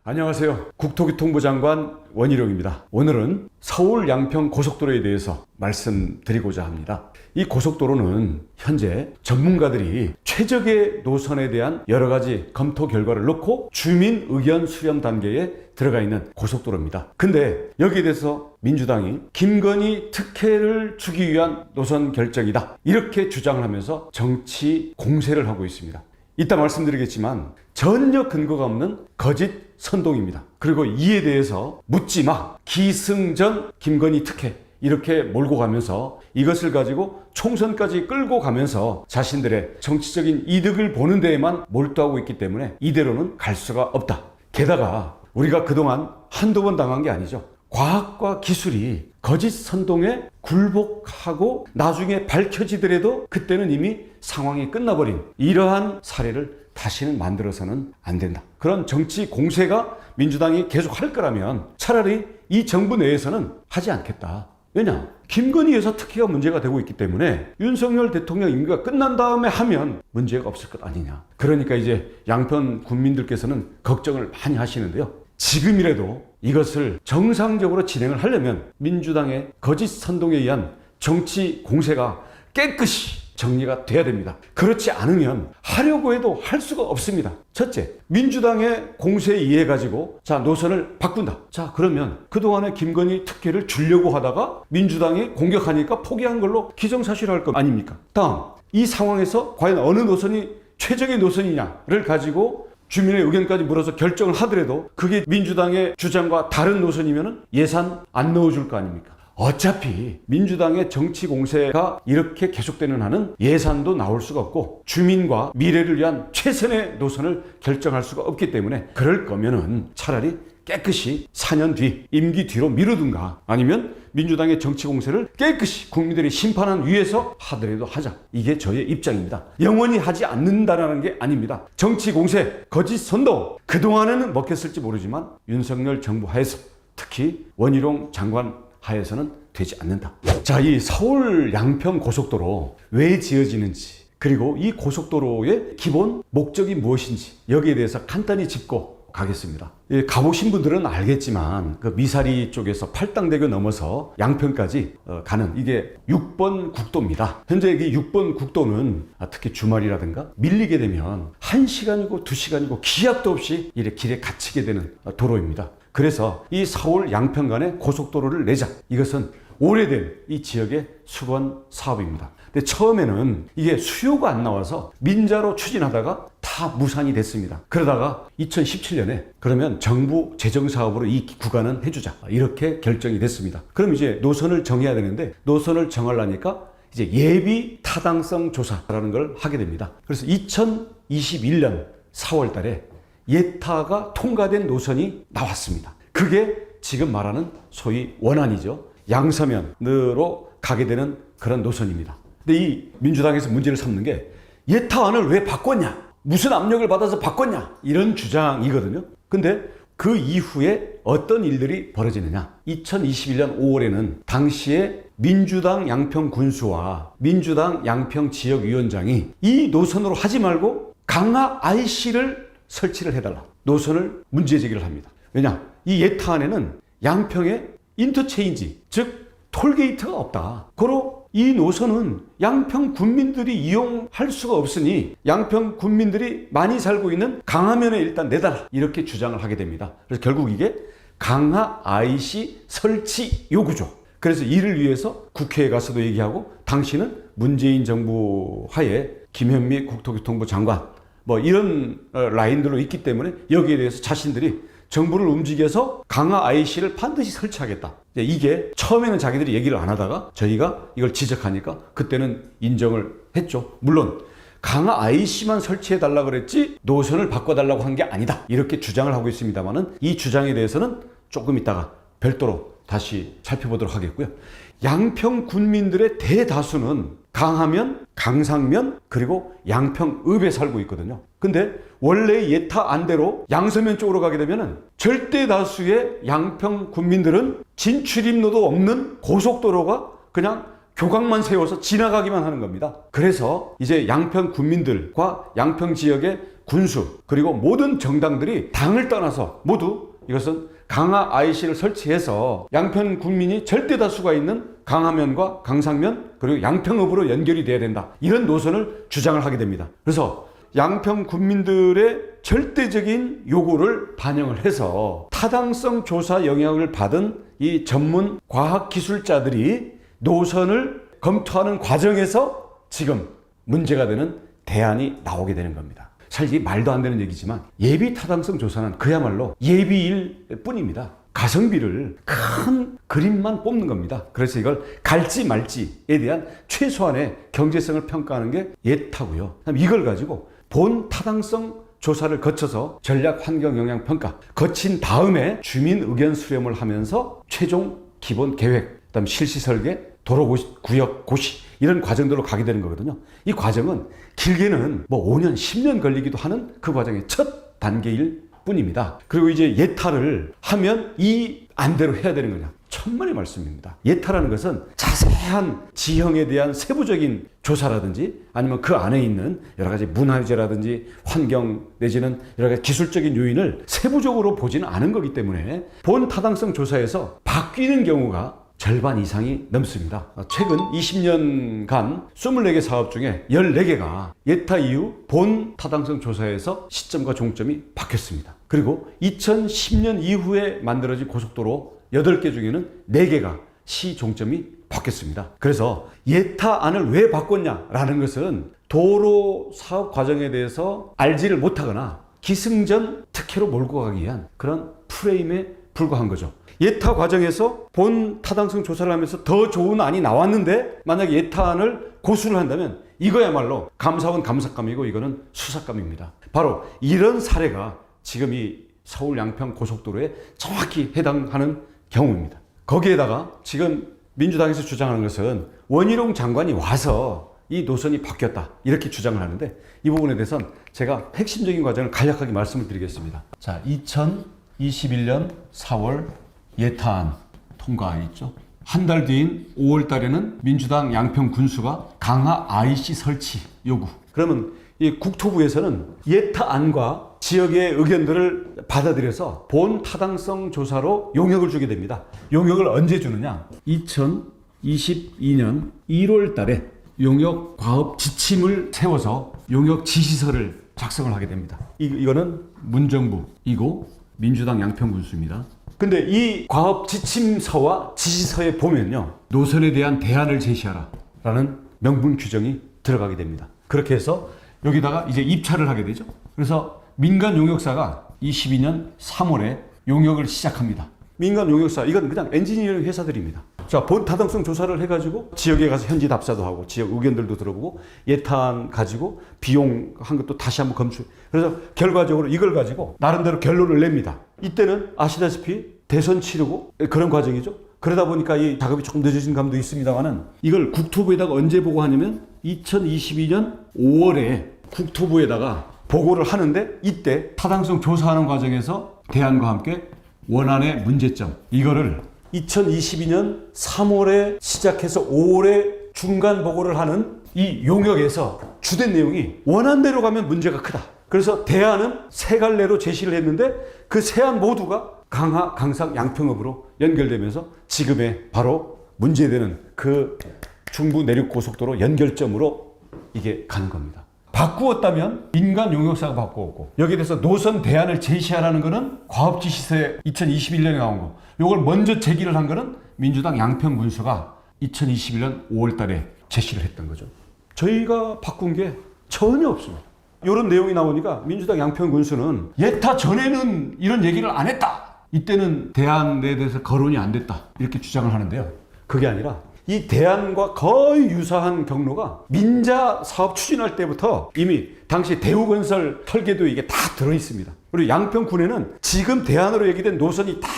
안녕하세요. 국토교통부 장관 원희룡입니다. 오늘은 서울 양평 고속도로에 대해서 말씀드리고자 합니다. 이 고속도로는 현재 전문가들이 최적의 노선에 대한 여러 가지 검토 결과를 놓고 주민 의견 수렴 단계에 들어가 있는 고속도로입니다. 근데 여기에 대해서 민주당이 김건희 특혜를 주기 위한 노선 결정이다, 이렇게 주장을 하면서 정치 공세를 하고 있습니다. 이따 말씀드리겠지만 전혀 근거가 없는 거짓 선동입니다. 그리고 이에 대해서 묻지마, 기승전 김건희 특혜, 이렇게 몰고 가면서 이것을 가지고 총선까지 끌고 가면서 자신들의 정치적인 이득을 보는 데에만 몰두하고 있기 때문에 이대로는 갈 수가 없다. 게다가 우리가 그동안 한두 번 당한 게 아니죠. 과학과 기술이 거짓 선동에 굴복하고 나중에 밝혀지더라도 그때는 이미 상황이 끝나버린 이러한 사례를 다시는 만들어서는 안 된다. 그런 정치 공세가 민주당이 계속 할 거라면 차라리 이 정부 내에서는 하지 않겠다. 왜냐? 김건희 여사 특혜가 문제가 되고 있기 때문에 윤석열 대통령 임기가 끝난 다음에 하면 문제가 없을 것 아니냐. 그러니까 이제 양평 국민들께서는 걱정을 많이 하시는데요. 지금이라도 이것을 정상적으로 진행을 하려면 민주당의 거짓 선동에 의한 정치 공세가 깨끗이 정리가 돼야 됩니다. 그렇지 않으면 하려고 해도 할 수가 없습니다. 첫째, 민주당의 공세에 의해 가지고 자, 노선을 바꾼다. 자, 그러면 그동안에 김건희 특혜를 주려고 하다가 민주당이 공격하니까 포기한 걸로 기정사실화할 것 아닙니까? 다음, 이 상황에서 과연 어느 노선이 최적의 노선이냐를 가지고 주민의 의견까지 물어서 결정을 하더라도 그게 민주당의 주장과 다른 노선이면 예산 안 넣어줄 거 아닙니까? 어차피 민주당의 정치 공세가 이렇게 계속되는 한은 예산도 나올 수가 없고 주민과 미래를 위한 최선의 노선을 결정할 수가 없기 때문에 그럴 거면은 차라리 깨끗이 4년 뒤, 임기 뒤로 미루든가 아니면 민주당의 정치 공세를 깨끗이 국민들이 심판한 위에서 하더라도 하자. 이게 저의 입장입니다. 영원히 하지 않는다라는 게 아닙니다. 정치 공세, 거짓 선동, 그동안에는 먹혔을지 모르지만 윤석열 정부 하에서 특히 원희룡 장관 하에서는 되지 않는다. 자, 이 서울 양평 고속도로 왜 지어지는지, 그리고 이 고속도로의 기본 목적이 무엇인지 여기에 대해서 간단히 짚고 가겠습니다. 가보신 분들은 알겠지만 그 미사리 쪽에서 팔당대교 넘어서 양평까지 가는 이게 6번 국도입니다. 현재 이 6번 국도는 특히 주말이라든가 밀리게 되면 1시간이고 2시간이고 기약도 없이 이렇게 길에 갇히게 되는 도로입니다. 그래서 이 서울 양평 간에 고속도로를 내자. 이것은 오래된 이 지역의 수건 사업입니다. 근데 처음에는 이게 수요가 안 나와서 민자로 추진하다가 다 무산이 됐습니다. 그러다가 2017년에 그러면 정부 재정 사업으로 이 구간은 해주자. 이렇게 결정이 됐습니다. 그럼 이제 노선을 정해야 되는데 노선을 정하려니까 이제 예비 타당성 조사라는 걸 하게 됩니다. 그래서 2021년 4월 달에 예타가 통과된 노선이 나왔습니다. 그게 지금 말하는 소위 원안이죠. 양서면으로 가게 되는 그런 노선입니다. 근데 이 민주당에서 문제를 삼는 게 예타안을 왜 바꿨냐? 무슨 압력을 받아서 바꿨냐? 이런 주장이거든요. 근데 그 이후에 어떤 일들이 벌어지느냐? 2021년 5월에는 당시에 민주당 양평 군수와 민주당 양평 지역위원장이 이 노선으로 하지 말고 강화 IC를 설치를 해달라. 노선을 문제 제기를 합니다. 왜냐? 이 예타안에는 양평에 인터체인지, 즉 톨게이트가 없다. 고로 이 노선은 양평 군민들이 이용할 수가 없으니 양평 군민들이 많이 살고 있는 강화면에 일단 내달라. 이렇게 주장을 하게 됩니다. 그래서 결국 이게 강화 IC 설치 요구죠. 그래서 이를 위해서 국회에 가서도 얘기하고 당시는 문재인 정부 하에 김현미 국토교통부 장관 뭐 이런 라인들로 있기 때문에 여기에 대해서 자신들이 정부를 움직여서 강화 IC를 반드시 설치하겠다. 이게 처음에는 자기들이 얘기를 안 하다가 저희가 이걸 지적하니까 그때는 인정을 했죠. 물론 강화 IC만 설치해달라고 그랬지 노선을 바꿔달라고 한 게 아니다. 이렇게 주장을 하고 있습니다만은 이 주장에 대해서는 조금 있다가 별도로 다시 살펴보도록 하겠고요. 양평 군민들의 대다수는 강하면, 강상면, 그리고 양평읍에 살고 있거든요. 근데 원래 예타 안대로 양서면 쪽으로 가게 되면은 절대 다수의 양평 군민들은 진출입로도 없는 고속도로가 그냥 교각만 세워서 지나가기만 하는 겁니다. 그래서 이제 양평 군민들과 양평 지역의 군수 그리고 모든 정당들이 당을 떠나서 모두 이것은 강화 IC를 설치해서 양평 군민이 절대 다수가 있는 강화면과 강상면 그리고 양평읍으로 연결이 돼야 된다. 이런 노선을 주장을 하게 됩니다. 그래서 양평 군민들의 절대적인 요구를 반영을 해서 타당성 조사 영향을 받은 이 전문 과학기술자들이 노선을 검토하는 과정에서 지금 문제가 되는 대안이 나오게 되는 겁니다. 사실 말도 안 되는 얘기지만 예비 타당성 조사는 그야말로 예비일 뿐입니다. 가성비를 큰 그림만 뽑는 겁니다. 그래서 이걸 갈지 말지에 대한 최소한의 경제성을 평가하는 게 예타고요. 이걸 가지고 본 타당성 조사를 거쳐서 전략 환경 영향 평가 거친 다음에 주민 의견 수렴을 하면서 최종 기본 계획, 그다음 실시 설계, 도로 구역 고시 이런 과정들로 가게 되는 거거든요. 이 과정은 길게는 뭐 5년, 10년 걸리기도 하는 그 과정의 첫 단계일 뿐입니다. 그리고 이제 예타를 하면 이 안대로 해야 되는 거냐? 천만의 말씀입니다. 예타라는 것은 자세한 지형에 대한 세부적인 조사라든지 아니면 그 안에 있는 여러 가지 문화유재라든지 환경 내지는 여러 가지 기술적인 요인을 세부적으로 보지는 않은 거기 때문에 본 타당성 조사에서 바뀌는 경우가 절반 이상이 넘습니다. 최근 20년간 24개 사업 중에 14개가 예타 이후 본 타당성 조사에서 시점과 종점이 바뀌었습니다. 그리고 2010년 이후에 만들어진 고속도로 8개 중에는 4개가 시 종점이 바뀌었습니다. 그래서 예타안을 왜 바꿨냐라는 것은 도로 사업 과정에 대해서 알지를 못하거나 기승전 특혜로 몰고 가기 위한 그런 프레임에 불과한 거죠. 예타 과정에서 본 타당성 조사를 하면서 더 좋은 안이 나왔는데 만약에 예타안을 고수를 한다면 이거야말로 감사원 감사감이고 이거는 수사감입니다. 바로 이런 사례가 지금 이 서울 양평 고속도로에 정확히 해당하는 경우입니다. 거기에다가 지금 민주당에서 주장하는 것은 원희룡 장관이 와서 이 노선이 바뀌었다 이렇게 주장을 하는데 이 부분에 대해서는 제가 핵심적인 과정을 간략하게 말씀을 드리겠습니다. 자, 2021년 4월 예타안 통과했죠. 한 달 뒤인 5월 달에는 민주당 양평 군수가 강화 IC 설치 요구. 그러면 이 국토부에서는 예타안과 지역의 의견들을 받아들여서 본 타당성 조사로 용역을 주게 됩니다. 용역을 언제 주느냐? 2022년 1월 달에 용역 과업 지침을 세워서 용역 지시서를 작성을 하게 됩니다. 이거는 문정부이고 민주당 양평 군수입니다. 근데 이 과업 지침서와 지시서에 보면요. 노선에 대한 대안을 제시하라 라는 명분 규정이 들어가게 됩니다. 그렇게 해서 여기다가 이제 입찰을 하게 되죠. 그래서 민간 용역사가 22년 3월에 용역을 시작합니다. 민간 용역사, 이건 그냥 엔지니어링 회사들입니다. 자, 본 타당성 조사를 해가지고 지역에 가서 현지 답사도 하고 지역 의견들도 들어보고 예탄 가지고 비용 한 것도 다시 한번 검수. 그래서 결과적으로 이걸 가지고 나름대로 결론을 냅니다. 이때는 아시다시피 대선 치르고 그런 과정이죠. 그러다 보니까 이 작업이 조금 늦어진 감도 있습니다만은 이걸 국토부에다가 언제 보고하냐면 2022년 5월에 국토부에다가 보고를 하는데 이때 타당성 조사하는 과정에서 대안과 함께 원안의 문제점 이거를 2022년 3월에 시작해서 5월에 중간 보고를 하는 이 용역에서 주된 내용이 원안대로 가면 문제가 크다. 그래서 대안은 세 갈래로 제시를 했는데 그 세 안 모두가 강하, 강상, 양평읍으로 연결되면서 지금의 바로 문제되는 그 중부 내륙 고속도로 연결점으로 이게 가는 겁니다. 바꾸었다면 민간 용역사가 바꾸었고 여기에 대해서 노선 대안을 제시하라는 거는 과업지시서에 2021년에 나온 거. 요걸 먼저 제기를 한 거는 민주당 양평 군수가 2021년 5월 달에 제시를 했던 거죠. 저희가 바꾼 게 전혀 없습니다. 이런 내용이 나오니까 민주당 양평 군수는 예타 전에는 이런 얘기를 안 했다. 이때는 대안에 대해서 거론이 안 됐다. 이렇게 주장을 하는데요. 그게 아니라 이 대안과 거의 유사한 경로가 민자 사업 추진할 때부터 이미 당시 대우건설 설계도에 이게 다 들어있습니다. 그리고 양평군에는 지금 대안으로 얘기된 노선이 다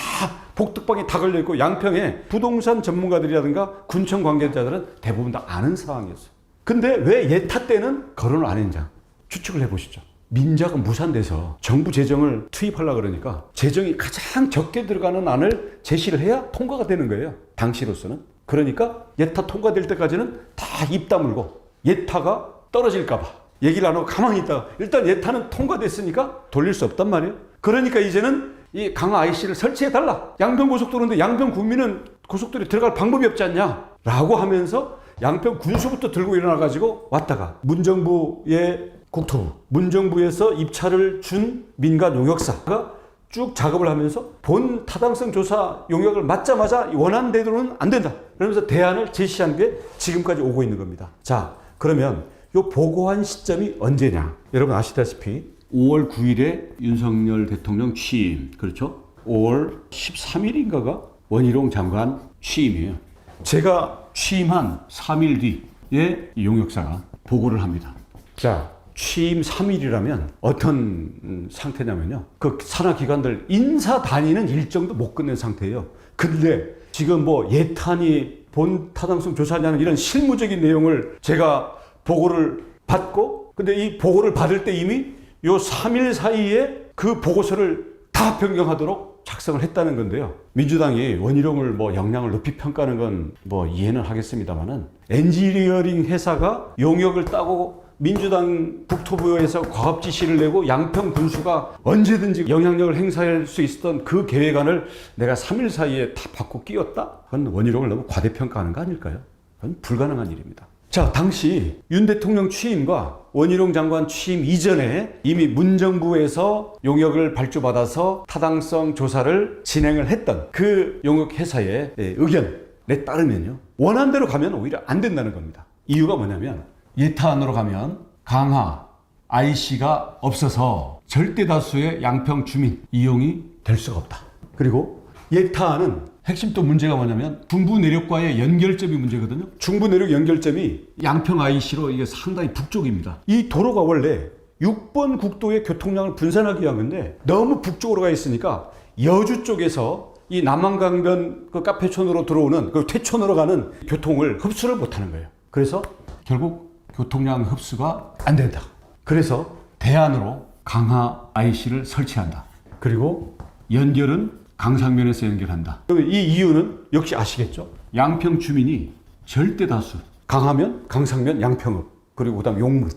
복덕방에 다 걸려있고 양평에 부동산 전문가들이라든가 군청 관계자들은 대부분 다 아는 상황이었어요. 근데 왜 예타 때는 거론을 안 했냐? 추측을 해보시죠. 민자가 무산돼서 정부 재정을 투입하려고 그러니까 재정이 가장 적게 들어가는 안을 제시를 해야 통과가 되는 거예요. 당시로서는. 그러니까 예타 통과될 때까지는 다 입 다물고 예타가 떨어질까봐 얘기를 안 하고 가만히 있다가 일단 예타는 통과됐으니까 돌릴 수 없단 말이에요. 그러니까 이제는 이 강화 IC를 설치해달라. 양평고속도로인데 양평 군민은 고속도로에 들어갈 방법이 없지 않냐 라고 하면서 양평 군수부터 들고 일어나가지고 왔다가 문정부의 국토부, 문정부에서 입찰을 준 민간 용역사가 쭉 작업을 하면서 본 타당성 조사 용역을 맞자마자 원하는 대로는 안 된다. 그러면서 대안을 제시한 게 지금까지 오고 있는 겁니다. 자, 그러면 이 보고한 시점이 언제냐? 여러분 아시다시피 5월 9일에 윤석열 대통령 취임, 그렇죠? 5월 13일인가가 원희룡 장관 취임이에요. 제가 취임한 3일 뒤에 용역사가 보고를 합니다. 자, 취임 3일이라면 어떤 상태냐면요. 그 산하기관들 인사 다니는 일정도 못 끝낸 상태예요. 근데 지금 뭐 예탄이 본 타당성 조사하냐는 이런 실무적인 내용을 제가 보고를 받고, 근데 이 보고를 받을 때 이미 요 3일 사이에 그 보고서를 다 변경하도록 작성을 했다는 건데요. 민주당이 원희룡을 뭐 역량을 높이 평가하는 건 뭐 이해는 하겠습니다만은 엔지니어링 회사가 용역을 따고 민주당 국토부에서 과업 지시를 내고 양평 군수가 언제든지 영향력을 행사할 수 있었던 그 계획안을 내가 3일 사이에 다 바꿔 끼웠다? 그건 원희룡을 너무 과대평가하는 거 아닐까요? 그건 불가능한 일입니다. 자, 당시 윤 대통령 취임과 원희룡 장관 취임 이전에 이미 문정부에서 용역을 발주받아서 타당성 조사를 진행을 했던 그 용역회사의 의견에 따르면요, 원안대로 가면 오히려 안 된다는 겁니다. 이유가 뭐냐면 예타안으로 가면 강화 IC가 없어서 절대 다수의 양평 주민 이용이 될 수가 없다. 그리고 예타안은 핵심 또 문제가 뭐냐면 중부 내륙과의 연결점이 문제거든요. 중부 내륙 연결점이 양평 IC로 이게 상당히 북쪽입니다. 이 도로가 원래 6번 국도의 교통량을 분산하기 위한 건데 너무 북쪽으로 가 있으니까 여주 쪽에서 이 남한강변 그 카페촌으로 들어오는 그 퇴촌으로 가는 교통을 흡수를 못하는 거예요. 그래서 결국 교통량 흡수가 안 된다. 그래서 대안으로 강화 IC를 설치한다. 그리고 연결은 강상면에서 연결한다. 이 이유는 역시 아시겠죠? 양평 주민이 절대 다수, 강하면 강상면 양평읍, 그리고 그다음 용문,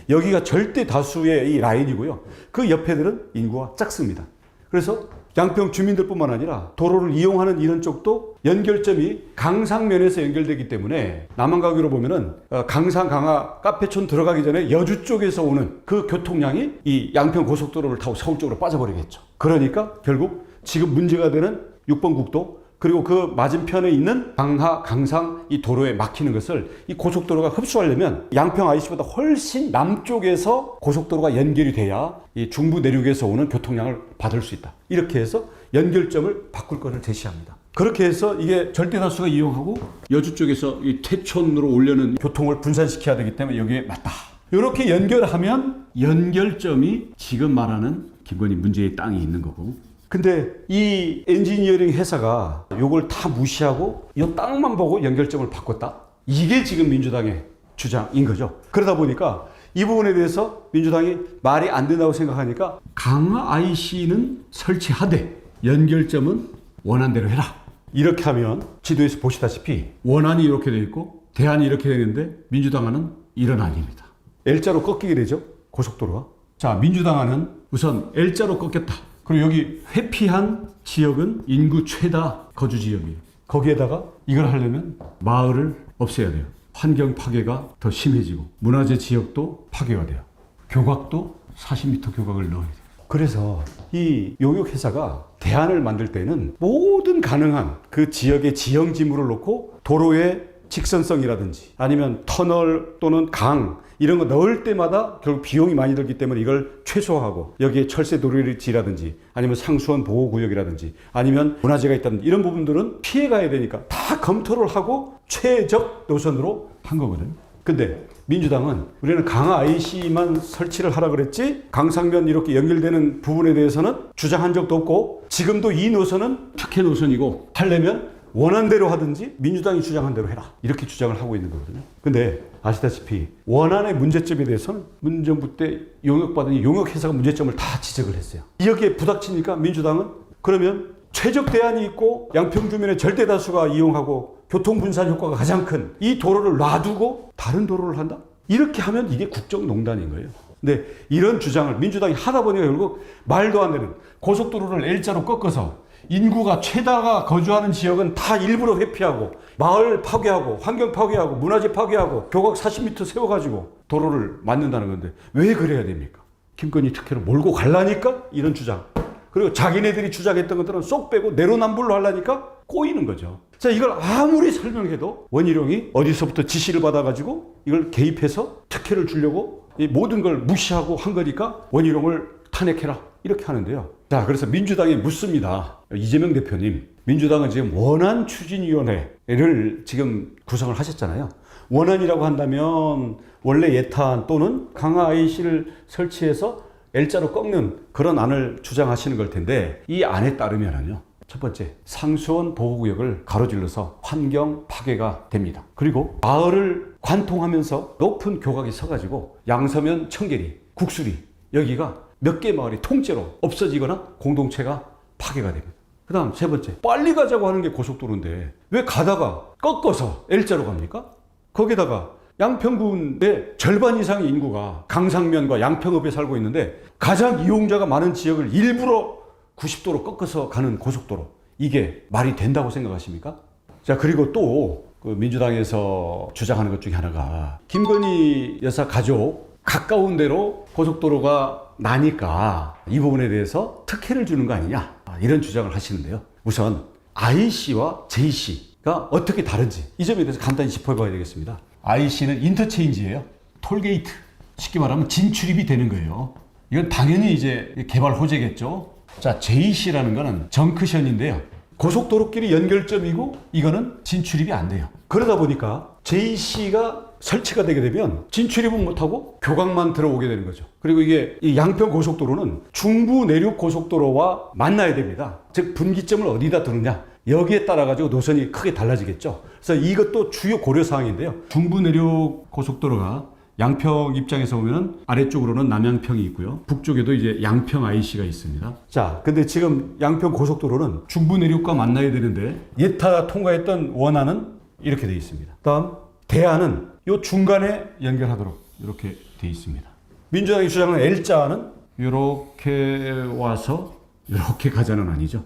여기가 절대 다수의 이 라인이고요. 그 옆에들은 인구가 작습니다. 그래서 양평 주민들뿐만 아니라 도로를 이용하는 이런 쪽도 연결점이 강상면에서 연결되기 때문에 남한가기로 보면은 강상 강화 카페촌 들어가기 전에 여주 쪽에서 오는 그 교통량이 이 양평 고속도로를 타고 서울 쪽으로 빠져버리겠죠. 그러니까 결국 지금 문제가 되는 6번 국도, 그리고 그 맞은편에 있는 강하, 강상 이 도로에 막히는 것을 이 고속도로가 흡수하려면 양평 IC보다 훨씬 남쪽에서 고속도로가 연결이 돼야 이 중부 내륙에서 오는 교통량을 받을 수 있다. 이렇게 해서 연결점을 바꿀 것을 제시합니다. 그렇게 해서 이게 절대 다수가 이용하고 여주 쪽에서 이 퇴촌으로 올려는 교통을 분산시켜야 되기 때문에 여기에 맞다. 이렇게 연결하면 연결점이 지금 말하는 김건희 문제의 땅이 있는 거고, 근데 이 엔지니어링 회사가 이걸 다 무시하고 이 땅만 보고 연결점을 바꿨다? 이게 지금 민주당의 주장인 거죠. 그러다 보니까 이 부분에 대해서 민주당이 말이 안 된다고 생각하니까 강화 IC는 설치하되 연결점은 원안대로 해라. 이렇게 하면 지도에서 보시다시피 원안이 이렇게 되어 있고 대안이 이렇게 되는데 민주당안은 이런 안입니다. L자로 꺾이게 되죠, 고속도로가. 자, 민주당안은 우선 L자로 꺾였다. 그리고 여기 회피한 지역은 인구 최다 거주 지역이에요. 거기에다가 이걸 하려면 마을을 없애야 돼요. 환경 파괴가 더 심해지고 문화재 지역도 파괴가 돼요. 교각도 40m 교각을 넣어야 돼요. 그래서 이 용역회사가 대안을 만들 때는 모든 가능한 그 지역의 지형 지물을 놓고 도로의 직선성이라든지 아니면 터널 또는 강 이런 거 넣을 때마다 결국 비용이 많이 들기 때문에 이걸 최소화하고 여기에 철새 도로지라든지 아니면 상수원 보호구역이라든지 아니면 문화재가 있다든지 이런 부분들은 피해가야 되니까 다 검토를 하고 최적 노선으로 한 거거든요. 근데 민주당은 우리는 강화 IC만 설치를 하라 그랬지 강상면 이렇게 연결되는 부분에 대해서는 주장한 적도 없고 지금도 이 노선은 특혜 노선이고 하려면 원안대로 하든지 민주당이 주장한 대로 해라 이렇게 주장을 하고 있는 거거든요. 근데 아시다시피 원안의 문제점에 대해서는 문정부 때 용역받은 용역회사가 문제점을 다 지적을 했어요. 여기에 부닥치니까 민주당은 그러면 최적 대안이 있고 양평 주민의 절대 다수가 이용하고 교통 분산 효과가 가장 큰 이 도로를 놔두고 다른 도로를 한다? 이렇게 하면 이게 국정농단인 거예요. 근데 이런 주장을 민주당이 하다 보니까 결국 말도 안 되는 고속도로를 L자로 꺾어서 인구가 최다가 거주하는 지역은 다 일부러 회피하고 마을 파괴하고 환경 파괴하고 문화재 파괴하고 교각 40m 세워가지고 도로를 만든다는 건데 왜 그래야 됩니까? 김건희 특혜로 몰고 갈라니까 이런 주장. 그리고 자기네들이 주장했던 것들은 쏙 빼고 내로남불로 하려니까 꼬이는 거죠. 자, 이걸 아무리 설명해도 원희룡이 어디서부터 지시를 받아가지고 이걸 개입해서 특혜를 주려고 이 모든 걸 무시하고 한 거니까 원희룡을 탄핵해라 이렇게 하는데요. 자, 그래서 민주당이 묻습니다. 이재명 대표님, 민주당은 지금 원안추진위원회를 지금 구성을 하셨잖아요. 원안이라고 한다면 원래 예탄 또는 강화 IC를 설치해서 L자로 꺾는 그런 안을 주장하시는 걸 텐데 이 안에 따르면요. 첫 번째, 상수원 보호구역을 가로질러서 환경 파괴가 됩니다. 그리고 마을을 관통하면서 높은 교각이 서가지고 양서면, 청계리, 국수리 여기가 몇 개 마을이 통째로 없어지거나 공동체가 파괴가 됩니다. 그 다음 세 번째, 빨리 가자고 하는 게 고속도로인데 왜 가다가 꺾어서 L자로 갑니까? 거기다가 양평군의 절반 이상의 인구가 강상면과 양평읍에 살고 있는데 가장 이용자가 많은 지역을 일부러 90도로 꺾어서 가는 고속도로, 이게 말이 된다고 생각하십니까? 자, 그리고 또 그 민주당에서 주장하는 것 중에 하나가 김건희 여사 가족 가까운 데로 고속도로가 나니까 이 부분에 대해서 특혜를 주는 거 아니냐, 이런 주장을 하시는데요. 우선 IC와 JC가 어떻게 다른지 이 점에 대해서 간단히 짚어봐야 되겠습니다. IC는 인터체인지예요. 톨게이트, 쉽게 말하면 진출입이 되는 거예요. 이건 당연히 이제 개발 호재겠죠. 자, JC라는 거는 정크션인데요. 고속도로끼리 연결점이고 이거는 진출입이 안 돼요. 그러다 보니까 JC가 설치가 되게 되면 진출입은 못하고 교각만 들어오게 되는 거죠. 그리고 이게 이 양평 고속도로는 중부 내륙 고속도로와 만나야 됩니다. 즉 분기점을 어디다 두느냐, 여기에 따라 가지고 노선이 크게 달라지겠죠. 그래서 이것도 주요 고려 사항인데요. 중부 내륙 고속도로가 양평 입장에서 보면 아래쪽으로는 남양평이 있고요. 북쪽에도 이제 양평 IC가 있습니다. 자, 근데 지금 양평 고속도로는 중부 내륙과 만나야 되는데 예타 통과했던 원안은 이렇게 되어 있습니다. 다음 대안은 요 중간에 연결하도록 이렇게 되어 있습니다. 민주당이 주장하는 L자는 이렇게 와서 이렇게 가자는 아니죠.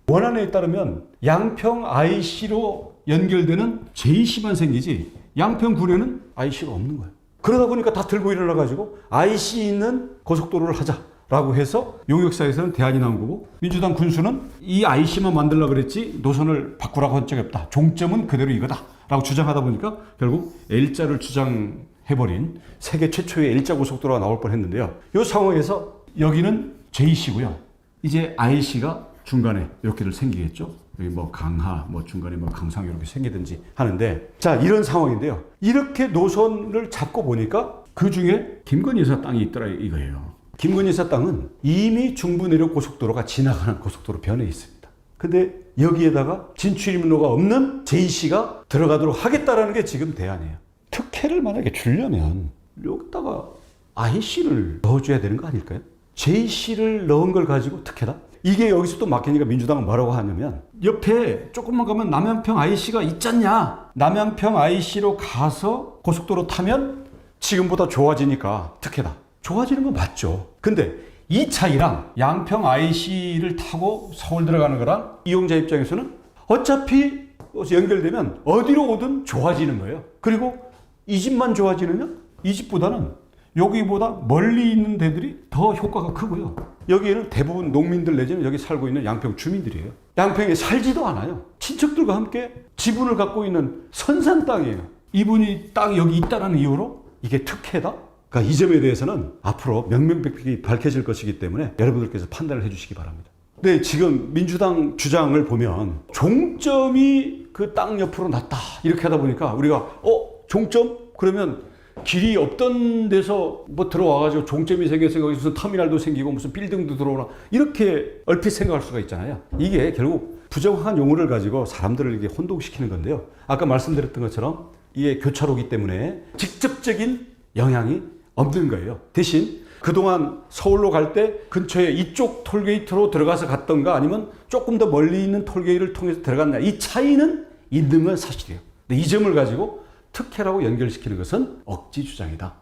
원안에 따르면 양평 IC로 연결되는 JC만 생기지 양평군에는 IC가 없는 거예요. 그러다 보니까 다 들고 일어나가지고 IC 있는 고속도로를 하자라고 해서 용역사에서는 대안이 나온 거고, 민주당 군수는 이 IC만 만들려고 그랬지 노선을 바꾸라고 한 적이 없다. 종점은 그대로 이거다 라고 주장하다 보니까 결국 L자를 주장해버린 세계 최초의 L자 고속도로가 나올 뻔했는데요. 이 상황에서 여기는 JC고요. 이제 IC가 중간에 이렇게들 생기겠죠. 여기 뭐 강하, 뭐 중간에 뭐 강상 이렇게 생기든지 하는데, 자, 이런 상황인데요. 이렇게 노선을 잡고 보니까 그 중에 김건희 여사 땅이 있더라 이거예요. 김건희 여사 땅은 이미 중부 내륙 고속도로가 지나가는 고속도로 변에 있습니다. 근데 여기에다가 진출입로가 없는 JC가 들어가도록 하겠다라는 게 지금 대안이에요. 특혜를 만약에 주려면 여기다가 IC를 넣어줘야 되는 거 아닐까요? JC를 넣은 걸 가지고 특혜다? 이게 여기서 또 막히니까 민주당은 뭐라고 하냐면 옆에 조금만 가면 남양평 IC가 있잖냐, 남양평 IC로 가서 고속도로 타면 지금보다 좋아지니까 특혜다. 좋아지는 건 맞죠. 근데 이 차이랑 양평 IC를 타고 서울 들어가는 거랑 이용자 입장에서는 어차피 연결되면 어디로 오든 좋아지는 거예요. 그리고 이 집만 좋아지느냐? 이 집보다는 여기보다 멀리 있는 데들이 더 효과가 크고요. 여기에는 대부분 농민들 내지는 여기 살고 있는 양평 주민들이에요. 양평에 살지도 않아요. 친척들과 함께 지분을 갖고 있는 선산 땅이에요. 이분이 땅이 여기 있다는 이유로 이게 특혜다? 그러니까 이 점에 대해서는 앞으로 명명백백히 밝혀질 것이기 때문에 여러분들께서 판단을 해주시기 바랍니다. 네, 지금 민주당 주장을 보면 종점이 그 땅 옆으로 났다 이렇게 하다 보니까 우리가 종점? 그러면 길이 없던 데서 뭐 들어와가지고 종점이 생겨서 거기 무슨 터미널도 생기고 무슨 빌딩도 들어오나 이렇게 얼핏 생각할 수가 있잖아요. 이게 결국 부정확한 용어를 가지고 사람들을 이렇게 혼동시키는 건데요. 아까 말씀드렸던 것처럼 이게 교차로기 때문에 직접적인 영향이 없는 거예요. 대신 그동안 서울로 갈 때 근처에 이쪽 톨게이트로 들어가서 갔던가 아니면 조금 더 멀리 있는 톨게이트를 통해서 들어갔나, 이 차이는 있는 건 사실이에요. 근데 이 점을 가지고 특혜라고 연결시키는 것은 억지 주장이다.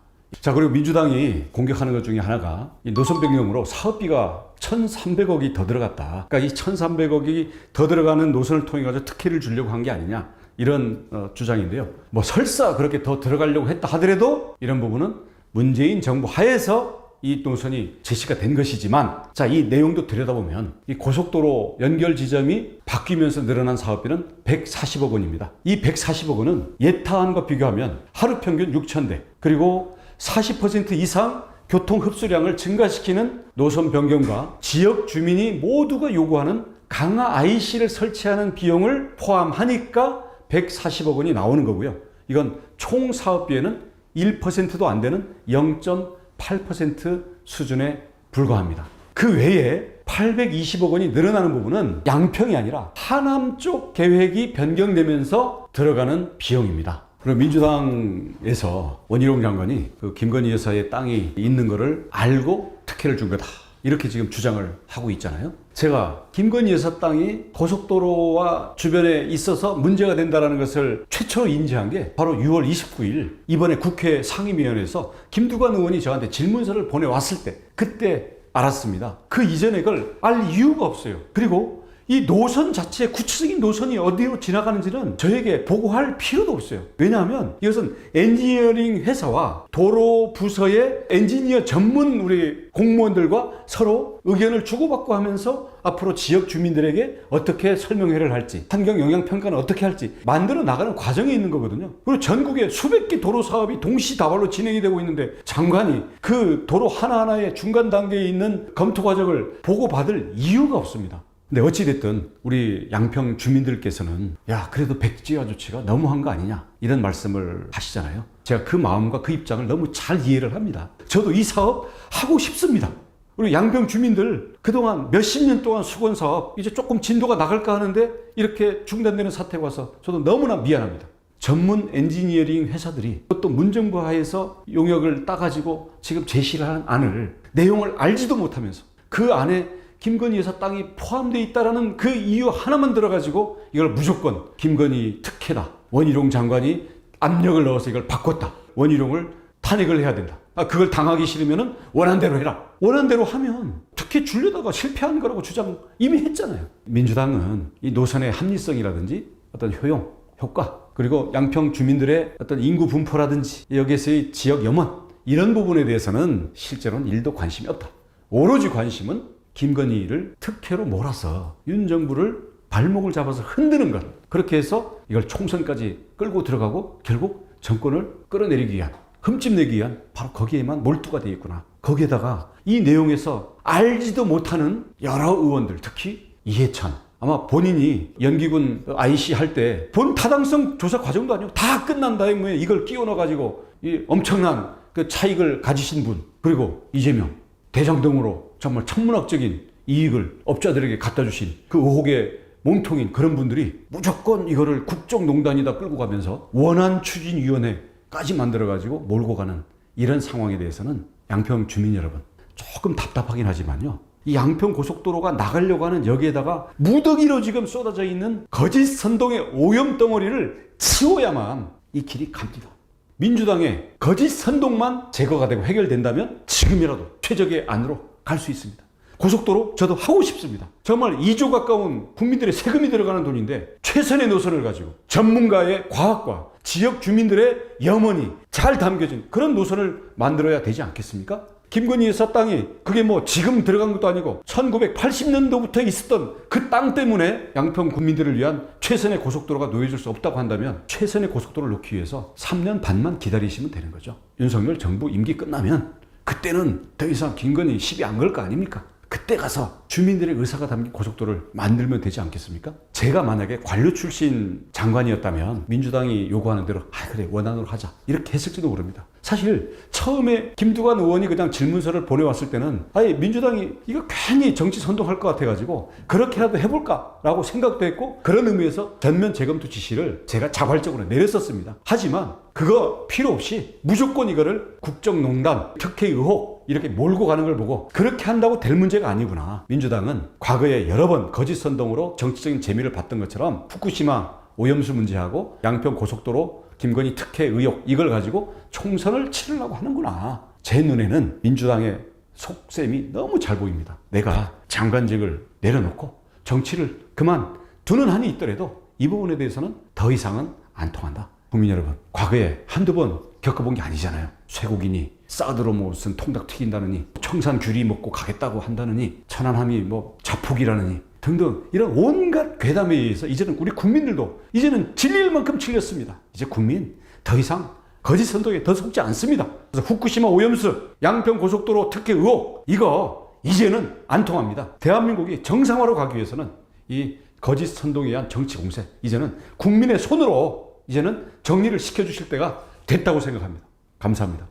자, 그리고 민주당이 공격하는 것 중에 하나가 이 노선 변경으로 사업비가 1,300억이 더 들어갔다. 그러니까 이 1,300억이 더 들어가는 노선을 통해 가지고 특혜를 주려고 한 게 아니냐. 이런 주장인데요. 뭐 설사 그렇게 더 들어가려고 했다 하더라도 이런 부분은 문재인 정부 하에서 이 노선이 제시가 된 것이지만, 자, 이 내용도 들여다보면 이 고속도로 연결 지점이 바뀌면서 늘어난 사업비는 140억 원입니다. 이 140억 원은 예타안과 비교하면 하루 평균 6,000대, 그리고 40% 이상 교통 흡수량을 증가시키는 노선 변경과 지역 주민이 모두가 요구하는 강화 IC를 설치하는 비용을 포함하니까 140억 원이 나오는 거고요. 이건 총 사업비에는 1%도 안 되는 0.8% 수준에 불과합니다. 그 외에 820억 원이 늘어나는 부분은 양평이 아니라 하남 쪽 계획이 변경되면서 들어가는 비용입니다. 그리고 민주당에서 원희룡 장관이 그 김건희 여사의 땅이 있는 거를 알고 특혜를 준 거다, 이렇게 지금 주장을 하고 있잖아요. 제가 김건희 여사 땅이 고속도로와 주변에 있어서 문제가 된다는 것을 최초로 인지한 게 바로 6월 29일 이번에 국회 상임위원회에서 김두관 의원이 저한테 질문서를 보내왔을 때, 그때 알았습니다. 그 이전에 그걸 알 이유가 없어요. 그리고 이 노선 자체, 구체적인 노선이 어디로 지나가는지는 저에게 보고할 필요도 없어요. 왜냐하면 이것은 엔지니어링 회사와 도로 부서의 엔지니어 전문 우리 공무원들과 서로 의견을 주고받고 하면서 앞으로 지역 주민들에게 어떻게 설명회를 할지, 환경 영향 평가는 어떻게 할지 만들어 나가는 과정에 있는 거거든요. 그리고 전국에 수백 개 도로 사업이 동시다발로 진행이 되고 있는데 장관이 그 도로 하나하나의 중간 단계에 있는 검토 과정을 보고받을 이유가 없습니다. 근데 어찌됐든 우리 양평 주민들께서는 야, 그래도 백지화 조치가 너무한 거 아니냐, 이런 말씀을 하시잖아요. 제가 그 마음과 그 입장을 너무 잘 이해를 합니다. 저도 이 사업 하고 싶습니다. 우리 양평 주민들 그동안 몇십 년 동안 수건 사업 이제 조금 진도가 나갈까 하는데 이렇게 중단되는 사태가 와서 저도 너무나 미안합니다. 전문 엔지니어링 회사들이 또 문정부 하에서 용역을 따가지고 지금 제시를 한 안을 내용을 알지도 못하면서 그 안에 김건희 여사 땅이 포함되어 있다는 그 이유 하나만 들어가지고 이걸 무조건 김건희 특혜다, 원희룡 장관이 압력을 넣어서 이걸 바꿨다, 원희룡을 탄핵을 해야 된다, 그걸 당하기 싫으면 원한 대로 해라, 원한 대로 하면 특혜 주려다가 실패한 거라고 주장 이미 했잖아요. 민주당은 이 노선의 합리성이라든지 어떤 효용, 효과, 그리고 양평 주민들의 어떤 인구 분포라든지 여기에서의 지역 염원, 이런 부분에 대해서는 실제로는 1도 관심이 없다. 오로지 관심은 김건희를 특혜로 몰아서 윤 정부를 발목을 잡아서 흔드는 것, 그렇게 해서 이걸 총선까지 끌고 들어가고 결국 정권을 끌어내리기 위한, 흠집내기 위한 바로 거기에만 몰두가 되어 있구나. 거기에다가 이 내용에서 알지도 못하는 여러 의원들, 특히 이해찬, 아마 본인이 연기군 IC 할 때 본 타당성 조사 과정도 아니고 다 끝난 다음에 이걸 끼워 넣어가지고 이 엄청난 그 차익을 가지신 분, 그리고 이재명 대장동으로 정말 천문학적인 이익을 업자들에게 갖다 주신 그 의혹의 몸통인 그런 분들이 무조건 이거를 국정농단이다 끌고 가면서 원안추진위원회까지 만들어가지고 몰고 가는 이런 상황에 대해서는 양평 주민 여러분 조금 답답하긴 하지만요, 이 양평 고속도로가 나가려고 하는 여기에다가 무더기로 지금 쏟아져 있는 거짓 선동의 오염덩어리를 치워야만 이 길이 갑니다. 민주당의 거짓 선동만 제거가 되고 해결된다면 지금이라도 최적의 안으로 갈 수 있습니다. 고속도로 저도 하고 싶습니다. 정말 2조 가까운 국민들의 세금이 들어가는 돈인데 최선의 노선을 가지고 전문가의 과학과 지역 주민들의 염원이 잘 담겨진 그런 노선을 만들어야 되지 않겠습니까? 김건희 여사 땅이 그게 뭐 지금 들어간 것도 아니고 1980년도부터 있었던 그 땅 때문에 양평 국민들을 위한 최선의 고속도로가 놓여질 수 없다고 한다면 최선의 고속도로를 놓기 위해서 3년 반만 기다리시면 되는 거죠. 윤석열 정부 임기 끝나면 그때는 더 이상 김건희 시비 안 걸 거 아닙니까? 그때 가서 주민들의 의사가 담긴 고속도로를 만들면 되지 않겠습니까? 제가 만약에 관료 출신 장관이었다면 민주당이 요구하는 대로 그래 원안으로 하자 이렇게 했을지도 모릅니다. 사실 처음에 김두관 의원이 그냥 질문서를 보내왔을 때는 민주당이 이거 괜히 정치 선동할 것 같아가지고 그렇게라도 해볼까라고 생각도 했고 그런 의미에서 전면 재검토 지시를 제가 자발적으로 내렸었습니다. 하지만 그거 필요 없이 무조건 이거를 국정농단, 특혜 의혹 이렇게 몰고 가는 걸 보고 그렇게 한다고 될 문제가 아니구나. 민주당은 과거에 여러 번 거짓 선동으로 정치적인 재미를 봤던 것처럼 후쿠시마 오염수 문제하고 양평 고속도로 김건희 특혜 의혹 이걸 가지고 총선을 치르려고 하는구나. 제 눈에는 민주당의 속셈이 너무 잘 보입니다. 내가 장관직을 내려놓고 정치를 그만두는 한이 있더라도 이 부분에 대해서는 더 이상은 안 통한다. 국민 여러분, 과거에 한두 번 겪어본 게 아니잖아요. 쇠고기니 사드로 무슨 통닭 튀긴다느니 청산 귤이 먹고 가겠다고 한다느니 천안함이 뭐 자폭이라느니 등등 이런 온갖 괴담에 의해서 이제는 우리 국민들도 이제는 질릴 만큼 질렸습니다. 이제 국민 더 이상 거짓 선동에 더 속지 않습니다. 그래서 후쿠시마 오염수, 양평 고속도로 특혜 의혹 이거 이제는 안 통합니다. 대한민국이 정상화로 가기 위해서는 이 거짓 선동에 의한 정치 공세 이제는 국민의 손으로 이제는 정리를 시켜주실 때가 됐다고 생각합니다. 감사합니다.